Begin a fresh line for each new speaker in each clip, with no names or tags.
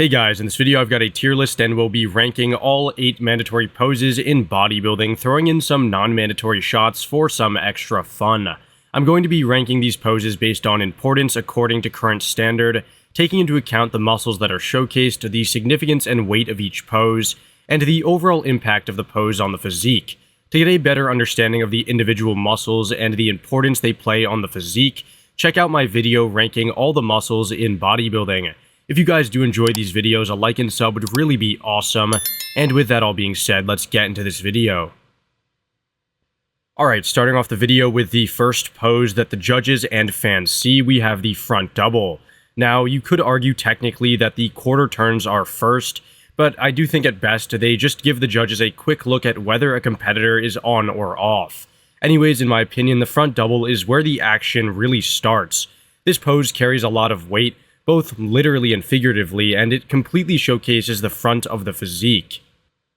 Hey guys, in this video I've got a tier list and we'll be ranking all 8 mandatory poses in bodybuilding, throwing in some non-mandatory shots for some extra fun. I'm going to be ranking these poses based on importance according to current standard, taking into account the muscles that are showcased, the significance and weight of each pose, and the overall impact of the pose on the physique. To get a better understanding of the individual muscles and the importance they play on the physique, check out my video ranking all the muscles in bodybuilding. If you guys do enjoy these videos, a like and sub would really be awesome. And with that all being said, let's get into this video. Alright, starting off the video with the first pose that the judges and fans see, we have the front double. Now, you could argue technically that the quarter turns are first, but I do think at best they just give the judges a quick look at whether a competitor is on or off. Anyways, in my opinion, the front double is where the action really starts. This pose carries a lot of weight, both literally and figuratively, and it completely showcases the front of the physique.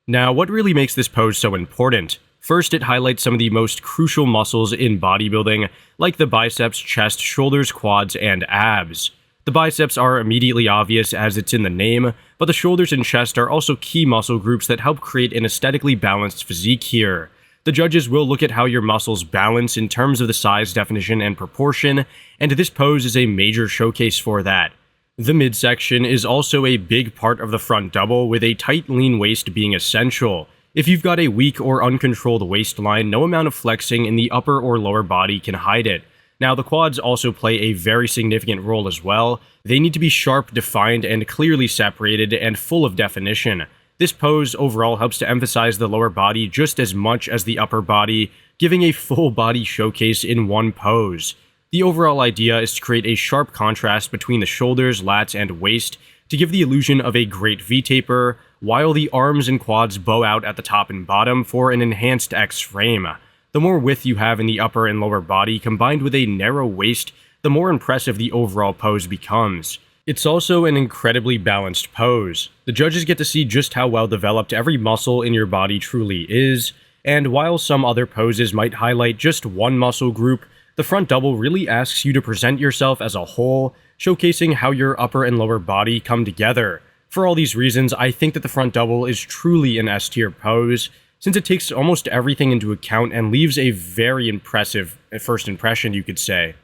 Now, what really makes this pose so important? First, it highlights some of the most crucial muscles in bodybuilding, like the biceps, chest, shoulders, quads, and abs. The biceps are immediately obvious as it's in the name, but the shoulders and chest are also key muscle groups that help create an aesthetically balanced physique here. The judges will look at how your muscles balance in terms of the size, definition, and proportion, and this pose is a major showcase for that. The midsection is also a big part of the front double, with a tight, lean waist being essential. If you've got a weak or uncontrolled waistline, no amount of flexing in the upper or lower body can hide it. Now, the quads also play a very significant role as well. They need to be sharp, defined, and clearly separated, and full of definition. This pose overall helps to emphasize the lower body just as much as the upper body, giving a full body showcase in one pose. The overall idea is to create a sharp contrast between the shoulders, lats, and waist to give the illusion of a great V-taper, while the arms and quads bow out at the top and bottom for an enhanced X-frame. The more width you have in the upper and lower body combined with a narrow waist, the more impressive the overall pose becomes. It's also an incredibly balanced pose. The judges get to see just how well developed every muscle in your body truly is, and while some other poses might highlight just one muscle group, the front double really asks you to present yourself as a whole, showcasing how your upper and lower body come together. For all these reasons, I think that the front double is truly an S-tier pose, since it takes almost everything into account and leaves a very impressive first impression, you could say.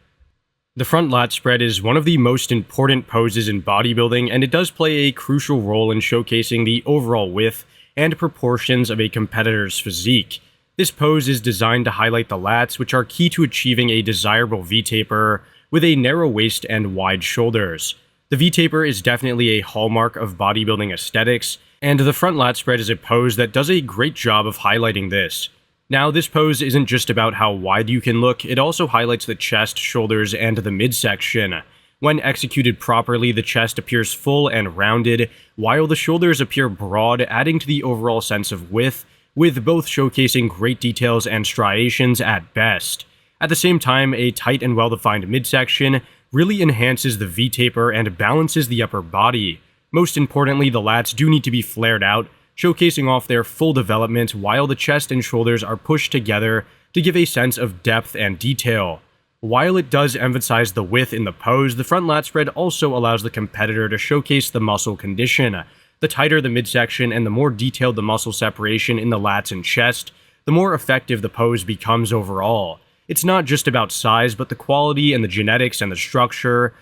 The front lat spread is one of the most important poses in bodybuilding, and it does play a crucial role in showcasing the overall width and proportions of a competitor's physique. This pose is designed to highlight the lats, which are key to achieving a desirable V-taper with a narrow waist and wide shoulders. The V-taper is definitely a hallmark of bodybuilding aesthetics, and the front lat spread is a pose that does a great job of highlighting this. Now, this pose isn't just about how wide you can look, it also highlights the chest, shoulders, and the midsection. When executed properly, the chest appears full and rounded, while the shoulders appear broad, adding to the overall sense of width, with both showcasing great details and striations at best. At the same time, a tight and well-defined midsection really enhances the V-taper and balances the upper body. Most importantly, the lats do need to be flared out, showcasing off their full development while the chest and shoulders are pushed together to give a sense of depth and detail. While it does emphasize the width in the pose, the front lat spread also allows the competitor to showcase the muscle condition. The tighter the midsection and the more detailed the muscle separation in the lats and chest, the more effective the pose becomes overall. It's not just about size, but the quality and the genetics and the structure,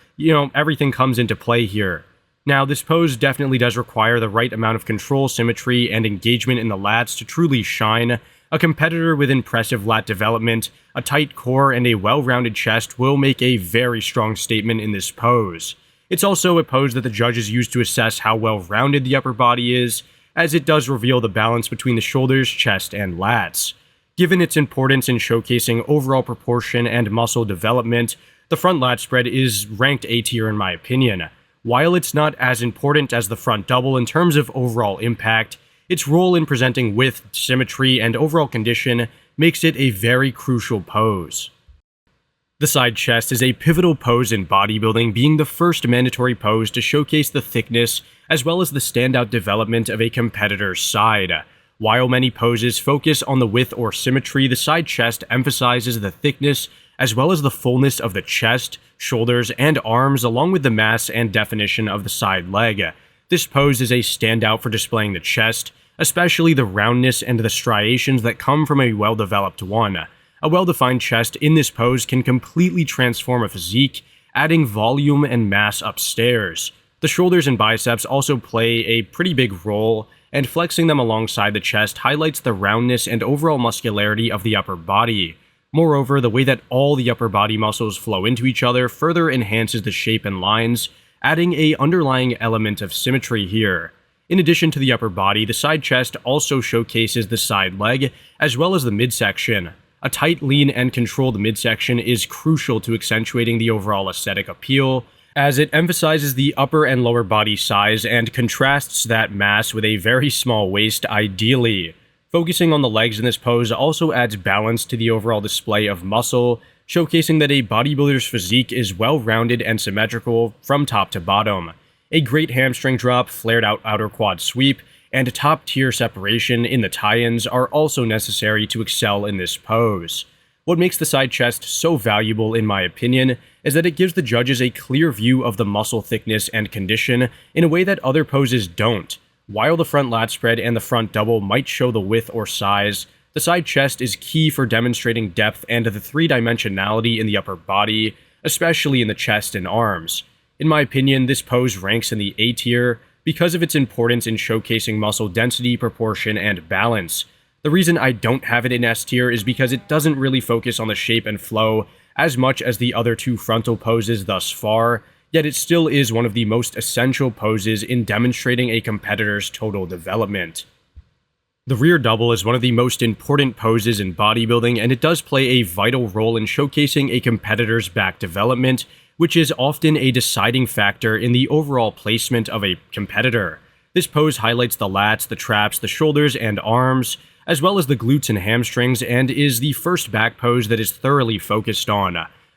everything comes into play here. Now, this pose definitely does require the right amount of control, symmetry, and engagement in the lats to truly shine. A competitor with impressive lat development, a tight core, and a well-rounded chest will make a very strong statement in this pose. It's also a pose that the judges use to assess how well-rounded the upper body is, as it does reveal the balance between the shoulders, chest, and lats. Given its importance in showcasing overall proportion and muscle development, the front lat spread is ranked A tier in my opinion. While it's not as important as the front double in terms of overall impact, its role in presenting width, symmetry, and overall condition makes it a very crucial pose. The side chest is a pivotal pose in bodybuilding, being the first mandatory pose to showcase the thickness as well as the standout development of a competitor's side. While many poses focus on the width or symmetry, the side chest emphasizes the thickness as well as the fullness of the chest, shoulders, and arms, along with the mass and definition of the side leg. This pose is a standout for displaying the chest, especially the roundness and the striations that come from a well-developed one. A well-defined chest in this pose can completely transform a physique, adding volume and mass upstairs. The shoulders and biceps also play a pretty big role, and flexing them alongside the chest highlights the roundness and overall muscularity of the upper body. Moreover, the way that all the upper body muscles flow into each other further enhances the shape and lines, adding an underlying element of symmetry here. In addition to the upper body, the side chest also showcases the side leg, as well as the midsection. A tight, lean, and controlled midsection is crucial to accentuating the overall aesthetic appeal, as it emphasizes the upper and lower body size and contrasts that mass with a very small waist ideally. Focusing on the legs in this pose also adds balance to the overall display of muscle, showcasing that a bodybuilder's physique is well-rounded and symmetrical from top to bottom. A great hamstring drop, flared-out outer quad sweep, and top-tier separation in the tie-ins are also necessary to excel in this pose. What makes the side chest so valuable, in my opinion, is that it gives the judges a clear view of the muscle thickness and condition in a way that other poses don't. While the front lat spread and the front double might show the width or size, the side chest is key for demonstrating depth and the three-dimensionality in the upper body, especially in the chest and arms. In my opinion, this pose ranks in the A tier because of its importance in showcasing muscle density, proportion, and balance. The reason I don't have it in S tier is because it doesn't really focus on the shape and flow as much as the other two frontal poses thus far, yet it still is one of the most essential poses in demonstrating a competitor's total development. The rear double is one of the most important poses in bodybuilding, and it does play a vital role in showcasing a competitor's back development, which is often a deciding factor in the overall placement of a competitor. This pose highlights the lats, the traps, the shoulders, and arms, as well as the glutes and hamstrings, and is the first back pose that is thoroughly focused on.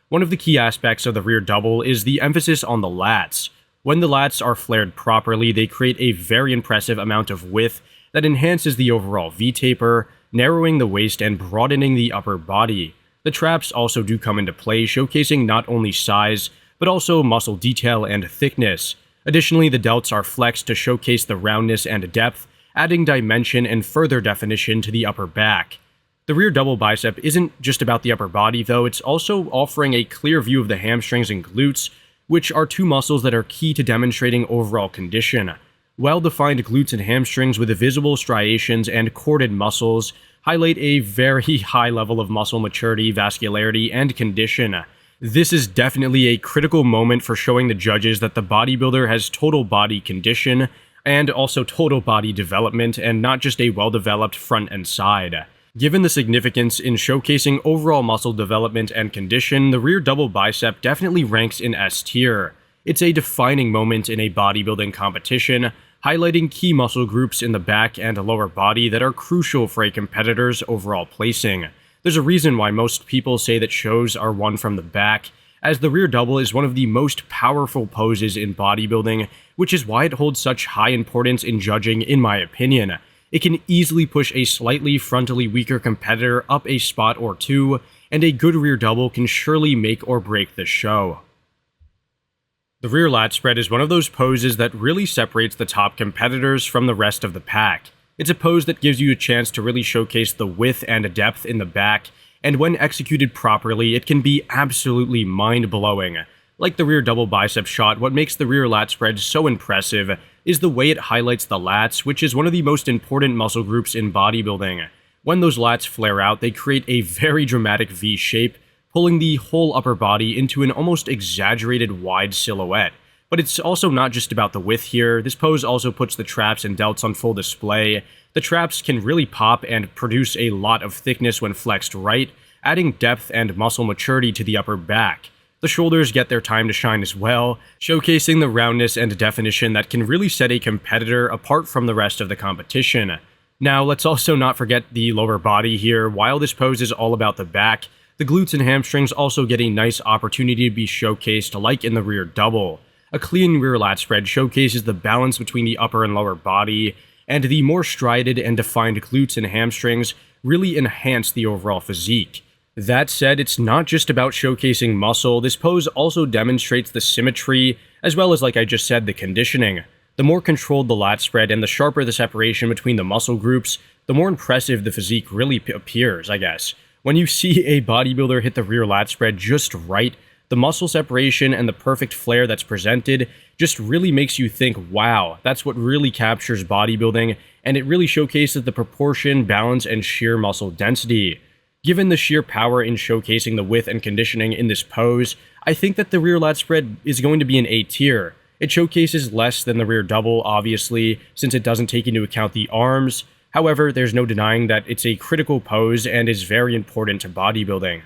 One of the key aspects of the rear double is the emphasis on the lats. When the lats are flared properly, they create a very impressive amount of width that enhances the overall V-taper, narrowing the waist and broadening the upper body. The traps also do come into play, showcasing not only size, but also muscle detail and thickness. Additionally, the delts are flexed to showcase the roundness and depth, adding dimension and further definition to the upper back. The rear double bicep isn't just about the upper body though, it's also offering a clear view of the hamstrings and glutes, which are two muscles that are key to demonstrating overall condition. Well-defined glutes and hamstrings with visible striations and corded muscles highlight a very high level of muscle maturity, vascularity, and condition. This is definitely a critical moment for showing the judges that the bodybuilder has total body condition, and also total body development, and not just a well-developed front and side. Given the significance in showcasing overall muscle development and condition, the rear double bicep definitely ranks in S tier. It's a defining moment in a bodybuilding competition, highlighting key muscle groups in the back and lower body that are crucial for a competitor's overall placing. There's a reason why most people say that shows are won from the back, as the rear double is one of the most powerful poses in bodybuilding, which is why it holds such high importance in judging, in my opinion. It can easily push a slightly frontally weaker competitor up a spot or two, and a good rear double can surely make or break the show. The rear lat spread is one of those poses that really separates the top competitors from the rest of the pack. It's a pose that gives you a chance to really showcase the width and depth in the back, and when executed properly, it can be absolutely mind-blowing. Like the rear double bicep shot, what makes the rear lat spread so impressive is the way it highlights the lats, which is one of the most important muscle groups in bodybuilding. When those lats flare out, they create a very dramatic V shape, pulling the whole upper body into an almost exaggerated wide silhouette. But it's also not just about the width here. This pose also puts the traps and delts on full display. The traps can really pop and produce a lot of thickness when flexed right, adding depth and muscle maturity to the upper back. The shoulders get their time to shine as well, showcasing the roundness and definition that can really set a competitor apart from the rest of the competition. Now, let's also not forget the lower body here. While this pose is all about the back, the glutes and hamstrings also get a nice opportunity to be showcased like in the rear double. A clean rear lat spread showcases the balance between the upper and lower body, and the more strided and defined glutes and hamstrings really enhance the overall physique. That said, it's not just about showcasing muscle. This pose also demonstrates the symmetry, as well as, like I just said, the conditioning. The The more controlled the lat spread and the sharper the separation between the muscle groups, the more impressive the physique really appears, I guess. When you see a bodybuilder hit the rear lat spread just right, the muscle separation and the perfect flare that's presented just really makes you think, wow, that's what really captures bodybuilding, and it really showcases the proportion, balance, and sheer muscle density. Given the sheer power in showcasing the width and conditioning in this pose, I think that the rear lat spread is going to be an A tier. It showcases less than the rear double, obviously, since it doesn't take into account the arms. However, there's no denying that it's a critical pose and is very important to bodybuilding.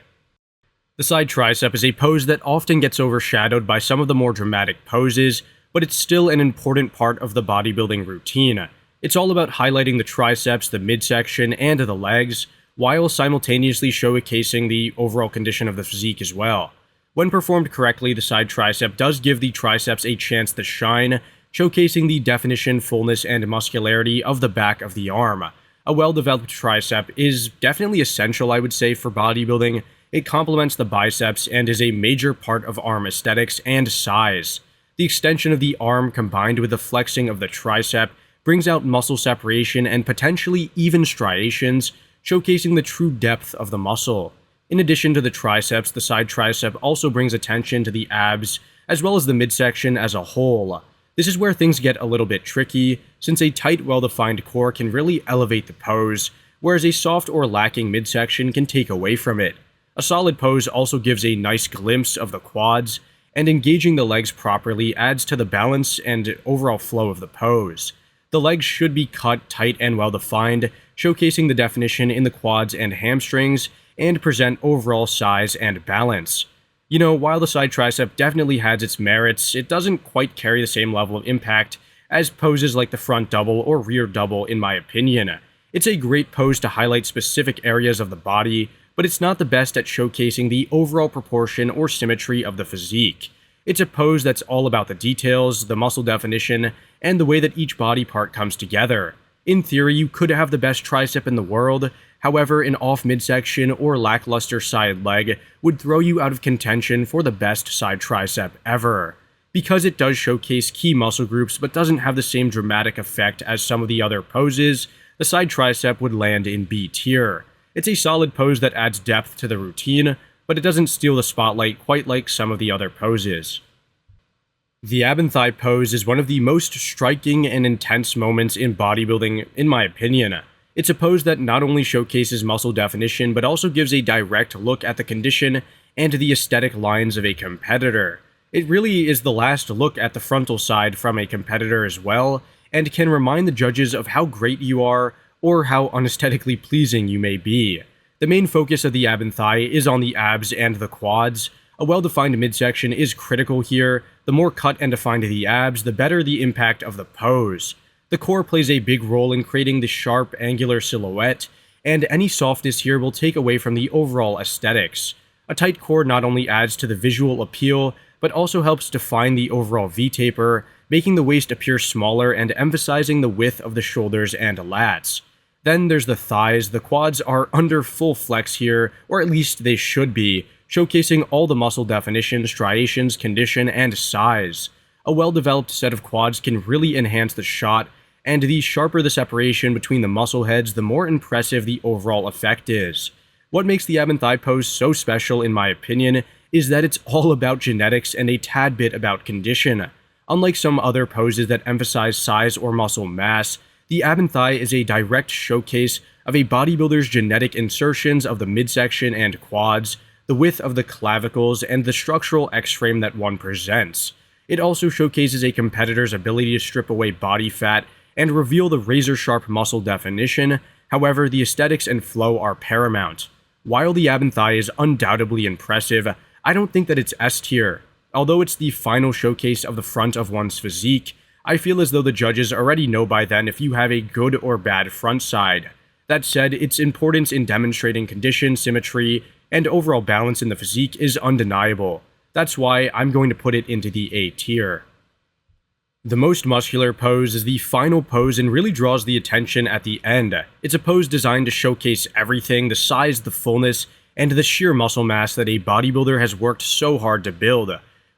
The side tricep is a pose that often gets overshadowed by some of the more dramatic poses, but it's still an important part of the bodybuilding routine. It's all about highlighting the triceps, the midsection, and the legs, while simultaneously showcasing the overall condition of the physique as well. When performed correctly, the side tricep does give the triceps a chance to shine, showcasing the definition, fullness, and muscularity of the back of the arm. A well-developed tricep is definitely essential, I would say, for bodybuilding. It complements the biceps and is a major part of arm aesthetics and size. The extension of the arm combined with the flexing of the tricep brings out muscle separation and potentially even striations, showcasing the true depth of the muscle. In addition to the triceps, the side tricep also brings attention to the abs, as well as the midsection as a whole. This is where things get a little bit tricky, since a tight, well-defined core can really elevate the pose, whereas a soft or lacking midsection can take away from it. A solid pose also gives a nice glimpse of the quads, and engaging the legs properly adds to the balance and overall flow of the pose. The legs should be cut tight and well-defined, showcasing the definition in the quads and hamstrings, and present overall size and balance. You know, while the side tricep definitely has its merits, it doesn't quite carry the same level of impact as poses like the front double or rear double in my opinion. It's a great pose to highlight specific areas of the body, but it's not the best at showcasing the overall proportion or symmetry of the physique. It's a pose that's all about the details, the muscle definition, and the way that each body part comes together. In theory, you could have the best tricep in the world. However, an off midsection or lackluster side leg would throw you out of contention for the best side tricep ever. Because it does showcase key muscle groups but doesn't have the same dramatic effect as some of the other poses, the side tricep would land in B tier. It's a solid pose that adds depth to the routine, but it doesn't steal the spotlight quite like some of the other poses. The ab and thigh pose is one of the most striking and intense moments in bodybuilding, in my opinion. It's a pose that not only showcases muscle definition, but also gives a direct look at the condition and the aesthetic lines of a competitor. It really is the last look at the frontal side from a competitor as well, and can remind the judges of how great you are or how unaesthetically pleasing you may be. The main focus of the ab and thigh is on the abs and the quads. A well-defined midsection is critical here. The more cut and defined the abs, the better the impact of the pose. The core plays a big role in creating the sharp, angular silhouette, and any softness here will take away from the overall aesthetics. A tight core not only adds to the visual appeal, but also helps define the overall V-taper, making the waist appear smaller and emphasizing the width of the shoulders and lats. Then there's the thighs. The quads are under full flex here, or at least they should be, showcasing all the muscle definition, striations, condition, and size. A well-developed set of quads can really enhance the shot, and the sharper the separation between the muscle heads, the more impressive the overall effect is. What makes the ab and thigh pose so special, in my opinion, is that it's all about genetics and a tad bit about condition. Unlike some other poses that emphasize size or muscle mass, the ab and thigh is a direct showcase of a bodybuilder's genetic insertions of the midsection and quads, the width of the clavicles, and the structural X-frame that one presents. It also showcases a competitor's ability to strip away body fat and reveal the razor-sharp muscle definition. However, the aesthetics and flow are paramount. While the ab and thigh is undoubtedly impressive, I don't think that it's S tier. Although it's the final showcase of the front of one's physique, I feel as though the judges already know by then if you have a good or bad front side. That said, its importance in demonstrating condition, symmetry, and overall balance in the physique is undeniable. That's why I'm going to put it into the A tier. The most muscular pose is the final pose and really draws the attention at the end. It's a pose designed to showcase everything, the size, the fullness, and the sheer muscle mass that a bodybuilder has worked so hard to build.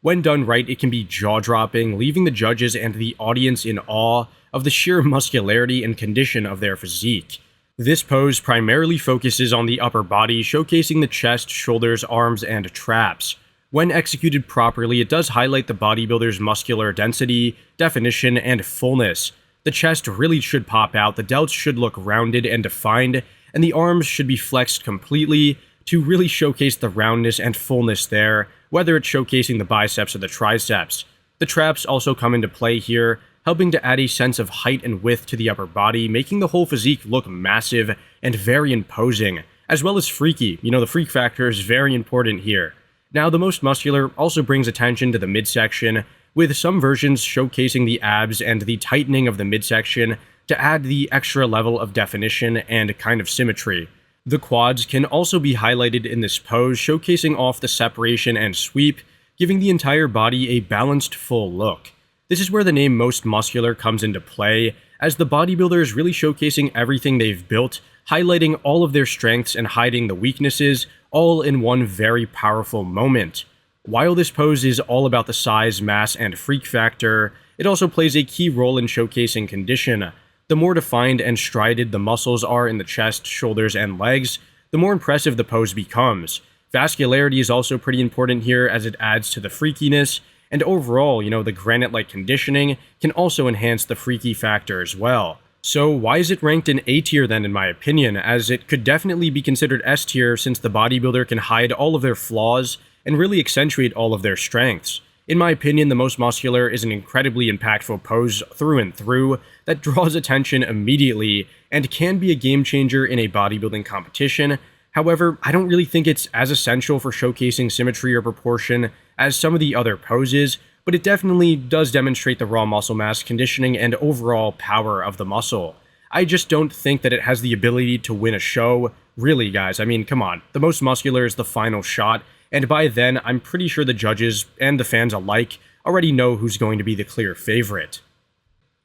When done right, it can be jaw-dropping, leaving the judges and the audience in awe of the sheer muscularity and condition of their physique. This pose primarily focuses on the upper body, showcasing the chest, shoulders, arms, and traps. When executed properly, it does highlight the bodybuilder's muscular density, definition, and fullness. The chest really should pop out, the delts should look rounded and defined, and the arms should be flexed completely to really showcase the roundness and fullness there, whether it's showcasing the biceps or the triceps. The traps also come into play here, helping to add a sense of height and width to the upper body, making the whole physique look massive and very imposing, as well as freaky. You know, the freak factor is very important here. Now, the most muscular also brings attention to the midsection, with some versions showcasing the abs and the tightening of the midsection to add the extra level of definition and kind of symmetry. The quads can also be highlighted in this pose, showcasing off the separation and sweep, giving the entire body a balanced, full look. This is where the name most muscular comes into play, as the bodybuilder is really showcasing everything they've built, highlighting all of their strengths and hiding the weaknesses, all in one very powerful moment. While this pose is all about the size, mass, and freak factor, it also plays a key role in showcasing condition. The more defined and strided the muscles are in the chest, shoulders, and legs, the more impressive the pose becomes. Vascularity is also pretty important here as it adds to the freakiness, and overall, the granite-like conditioning can also enhance the freaky factor as well. So why is it ranked in A tier then, in my opinion, as it could definitely be considered S tier since the bodybuilder can hide all of their flaws and really accentuate all of their strengths. In my opinion, the most muscular is an incredibly impactful pose through and through that draws attention immediately and can be a game changer in a bodybuilding competition. However, I don't really think it's as essential for showcasing symmetry or proportion as some of the other poses, but it definitely does demonstrate the raw muscle mass, conditioning, and overall power of the muscle. I just don't think that it has the ability to win a show. Really, guys, I mean, come on. The most muscular is the final shot, and by then, I'm pretty sure the judges and the fans alike already know who's going to be the clear favorite.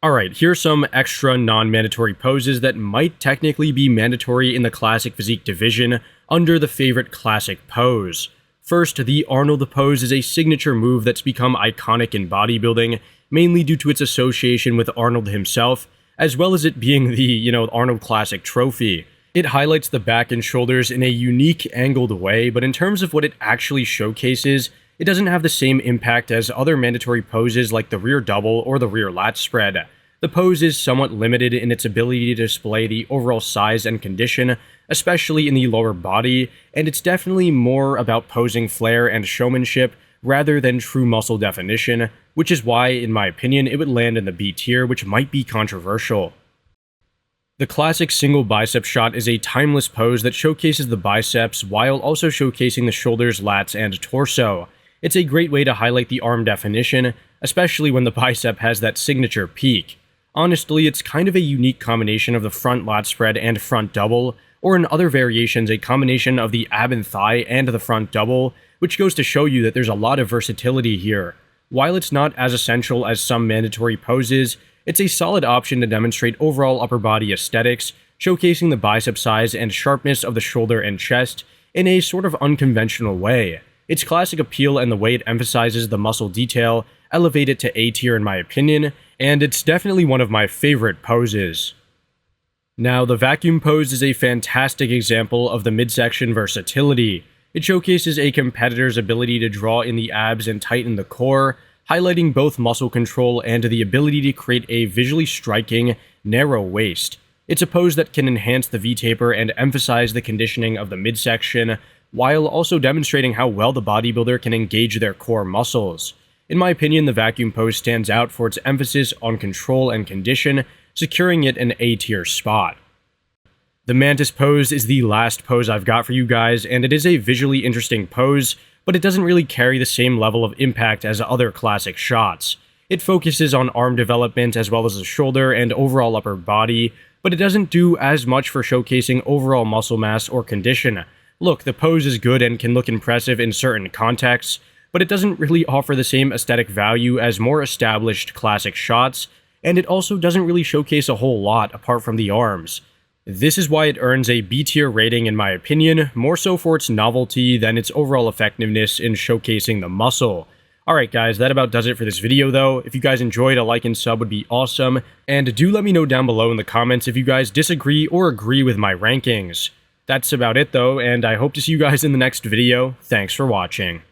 Alright, here's some extra non-mandatory poses that might technically be mandatory in the classic physique division under the favorite classic pose. First, the Arnold pose is a signature move that's become iconic in bodybuilding, mainly due to its association with Arnold himself, as well as it being the, Arnold Classic trophy. It highlights the back and shoulders in a unique, angled way, but in terms of what it actually showcases, it doesn't have the same impact as other mandatory poses like the rear double or the rear lat spread. The pose is somewhat limited in its ability to display the overall size and condition, especially in the lower body, and it's definitely more about posing flair and showmanship rather than true muscle definition, which is why, in my opinion, it would land in the B tier, which might be controversial. The classic single bicep shot is a timeless pose that showcases the biceps while also showcasing the shoulders, lats, and torso. It's a great way to highlight the arm definition, especially when the bicep has that signature peak. Honestly, it's kind of a unique combination of the front lat spread and front double, or in other variations, a combination of the ab and thigh and the front double, which goes to show you that there's a lot of versatility here. While it's not as essential as some mandatory poses, it's a solid option to demonstrate overall upper body aesthetics, showcasing the bicep size and sharpness of the shoulder and chest in a sort of unconventional way. Its classic appeal and the way it emphasizes the muscle detail elevate it to A tier in my opinion, and it's definitely one of my favorite poses. Now, the vacuum pose is a fantastic example of the midsection versatility. It showcases a competitor's ability to draw in the abs and tighten the core, highlighting both muscle control and the ability to create a visually striking, narrow waist. It's a pose that can enhance the V-taper and emphasize the conditioning of the midsection, while also demonstrating how well the bodybuilder can engage their core muscles. In my opinion, the vacuum pose stands out for its emphasis on control and condition, securing it an A-tier spot. The mantis pose is the last pose I've got for you guys, and it is a visually interesting pose, but it doesn't really carry the same level of impact as other classic shots. It focuses on arm development as well as the shoulder and overall upper body, but it doesn't do as much for showcasing overall muscle mass or condition. Look, the pose is good and can look impressive in certain contexts, but it doesn't really offer the same aesthetic value as more established classic shots, and it also doesn't really showcase a whole lot apart from the arms. This is why it earns a B-tier rating in my opinion, more so for its novelty than its overall effectiveness in showcasing the muscle. Alright guys, that about does it for this video though. If you guys enjoyed, a like and sub would be awesome. And do let me know down below in the comments if you guys disagree or agree with my rankings. That's about it though, and I hope to see you guys in the next video. Thanks for watching.